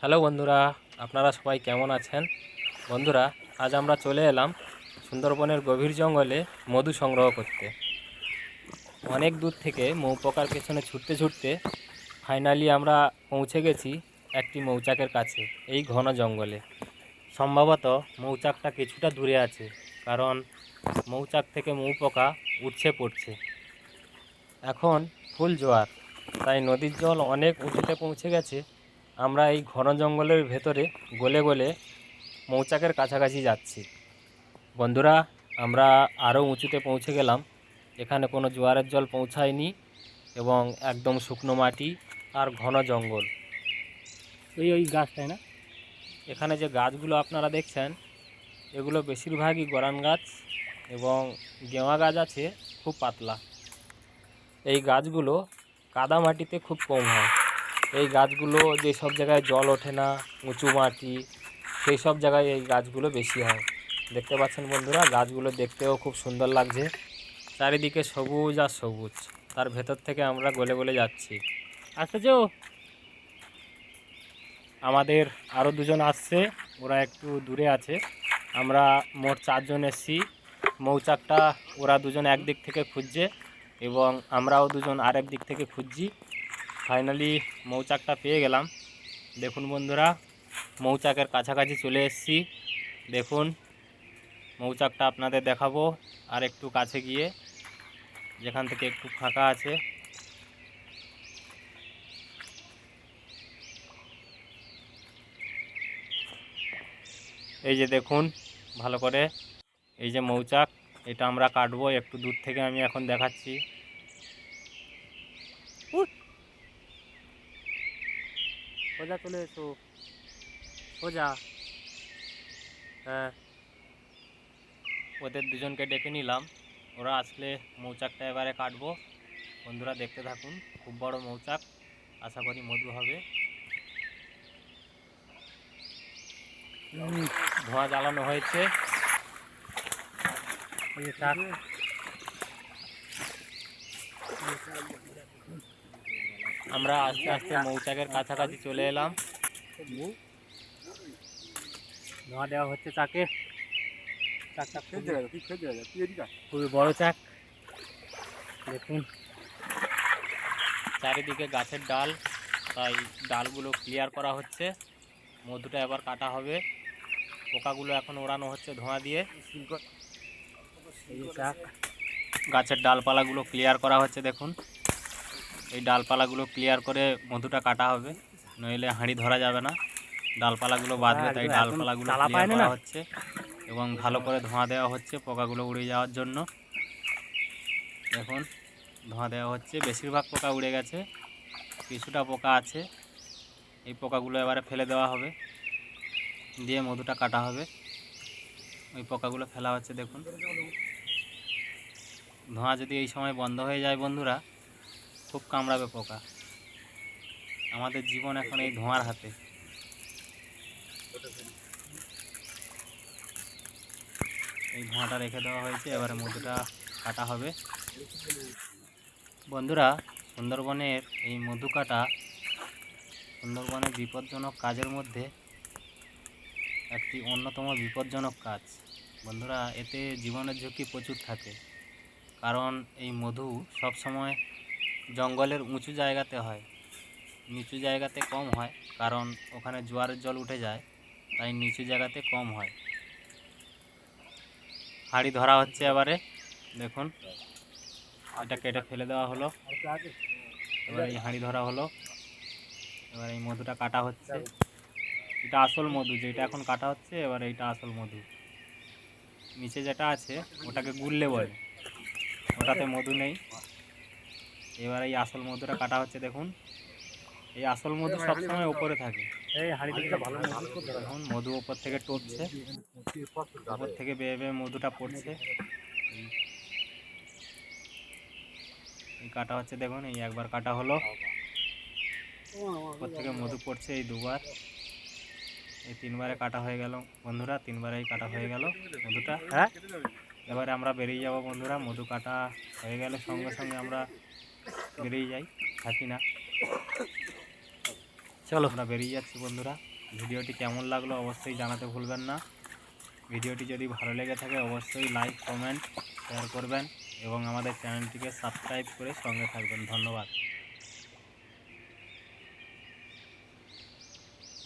Hello বন্ধুরা, আপনারা সবাই কেমন আছেন? বন্ধুরা, আজ আমরা চলে এলাম সুন্দরবনের গভীর জঙ্গলে মধু সংগ্রহ করতে। অনেক দূর থেকে মৌপোকার পেছনে ছুটতে ছুটতে ফাইনালি আমরা পৌঁছে গেছি একটি মৌচাকের কাছে এই ঘন জঙ্গলে। সম্ভবত মৌচাকটা কিছুটা দূরে আছে, কারণ মৌচাক থেকে মৌপোকা উঠছে পড়ছে। এখন ফুল জোয়ার, তাই নদীর জল অনেক উঁচুতে পৌঁছে গেছে। আমরা এই ঘন জঙ্গলের ভেতরে গলে গলে মৌচাকের কাছাকাছি যাচ্ছি। বন্ধুরা, আমরা আরও উঁচুতে পৌঁছে গেলাম। এখানে কোনো জোয়ারের জল পৌঁছায়নি এবং একদম শুকনো মাটি আর ঘন জঙ্গল। ওই গাছটাই না? এখানে যে গাছগুলো আপনারা দেখছেন, এগুলো বেশিরভাগই গরান গাছ এবং গেওয়া গাছ আছে খুব পাতলা। এই গাছগুলো কাদা মাটিতে খুব কম হয়। এই গাছগুলো যেসব জায়গায় জল ওঠে না, উঁচু মাটি, সেই সব জায়গায় এই গাছগুলো বেশি হয়। দেখতে পাচ্ছেন বন্ধুরা, গাছগুলো দেখতেও খুব সুন্দর লাগছে। চারিদিকে সবুজ আর সবুজ, তার ভেতর থেকে আমরা গলে গলে যাচ্ছি। আসতেছো? আমাদের আরও দুজন আসছে, ওরা একটু দূরে আছে। আমরা মোট 4 জন এসছি। মৌচাকটা ওরা দুজন একদিক থেকে খুঁজছে এবং আমরাও দুজন আরেক দিক থেকে খুঁজছি। ফাইনালি মৌচাকটা পেয়ে গেলাম। দেখুন বন্ধুরা, মৌচাকের কাছাকাছি চলে এসেছি। দেখুন, মৌচাকটা আপনাদের দেখাবো আর একটু কাছে গিয়ে, যেখান থেকে একটু ফাঁকা আছে। এই যে দেখুন ভালো করে, এই যে মৌচাক, এটা আমরা কাটবো। একটু দূর থেকে আমি এখন দেখাচ্ছি। সোজা চলে এসো, সোজা। হ্যাঁ, ওদের দুজনকে ডেকে নিলাম, ওরা আসলে মৌচাকটা এবারে কাটবো। বন্ধুরা দেখতে থাকুন, খুব বড় মৌচাক, আশা করি মধু হবে। ধোঁয়া জ্বালানো হয়েছে। আমরা আস্তে আস্তে মৌচাকের কাছাকাছি চলে এলাম। ধোঁয়া দেওয়া হচ্ছে চাকে। চাকটা খুবই বড় চাক। দেখুন চারিদিকে গাছের ডাল, তাই ডালগুলো ক্লিয়ার করা হচ্ছে। মধুটা এবার কাটা হবে। পোকাগুলো এখন ওড়ানো হচ্ছে ধোঁয়া দিয়ে। এই যে চাক, গাছের ডালপালাগুলো ক্লিয়ার করা হচ্ছে। দেখুন, এই ডালপালাগুলো ক্লিয়ার করে মধুটা কাটা হবে, নইলে হাঁড়ি ধরা যাবে না। ডালপালাগুলো বাঁধবে, তাই ডালপালাগুলো ক্লিয়ার করা হচ্ছে এবং ভালো করে ধোঁয়া দেওয়া হচ্ছে পোকাগুলো উড়ে যাওয়ার জন্য। দেখুন, ধোঁয়া দেওয়া হচ্ছে। বেশিরভাগ পোকা উড়ে গেছে, কিছুটা পোকা আছে। এই পোকাগুলো এবারে ফেলে দেওয়া হবে, দিয়ে মধুটা কাটা হবে। ওই পোকাগুলো ফেলা হচ্ছে। দেখুন, ধোঁয়া যদি এই সময় বন্ধ হয়ে যায় বন্ধুরা, খুব কামড়াবে পোকা। আমাদের জীবন এখন এই ধোঁয়ার হাতে। এই ধোঁয়াটা রেখে দেওয়া হয়েছে, এবারে মধুটা কাটা হবে। বন্ধুরা, সুন্দরবনের এই মধু কাটা সুন্দরবনের বিপজ্জনক কাজের মধ্যে একটি অন্যতম বিপজ্জনক কাজ। বন্ধুরা, এতে জীবনের ঝুঁকি প্রচুর থাকে, কারণ এই মধু সব সময় জঙ্গলের উঁচু জায়গাতে হয়, নিচু জায়গাতে কম হয়, কারণ ওখানে জোয়ারের জল উঠে যায়, তাই নিচু জায়গাতে কম হয়। হাঁড়ি ধরা হচ্ছে এবারে। দেখুন, এটা কেটে ফেলে দেওয়া হলো, এবার এই হাঁড়ি ধরা হলো। এবার এই মধুটা কাটা হচ্ছে। এটা আসল মধু, যেটা এখন কাটা হচ্ছে, এবার এইটা আসল মধু। নিচে যেটা আছে ওটাকে গুললে বলে, ওটাতে মধু নেই। এবার এই আসল মধুটা কাটা হচ্ছে। দেখুন, এই আসল মধু সবসময় উপরে থাকে। এই হাঁড়িটা ভালো দেখুন, মধু উপর থেকে টপছে, উপর থেকে বেয়ে বেয়ে মধুটা পড়ছে। এই কাটা হচ্ছে। দেখুন, এই একবার কাটা হলো, উপর থেকে মধু পড়ছে এই দুবার। এই 3বারে কাটা হয়ে গেল বন্ধুরা, 3বারেই কাটা হয়ে গেল মধুটা। হ্যাঁ, এবারে আমরা বেরিয়ে যাব বন্ধুরা। মধু কাটা হয়ে গেলে সঙ্গে সঙ্গে আমরা বেরিয়ে যাই, থাকি না। চলো। আমরা বেরিয়ে যাচ্ছি বন্ধুরা। ভিডিওটি কেমন লাগলো অবশ্যই জানাতে ভুলবেন না। ভিডিওটি যদি ভালো লেগে থাকে অবশ্যই লাইক কমেন্ট শেয়ার করবেন এবং আমাদের চ্যানেলটিকে সাবস্ক্রাইব করে সঙ্গে থাকবেন। ধন্যবাদ।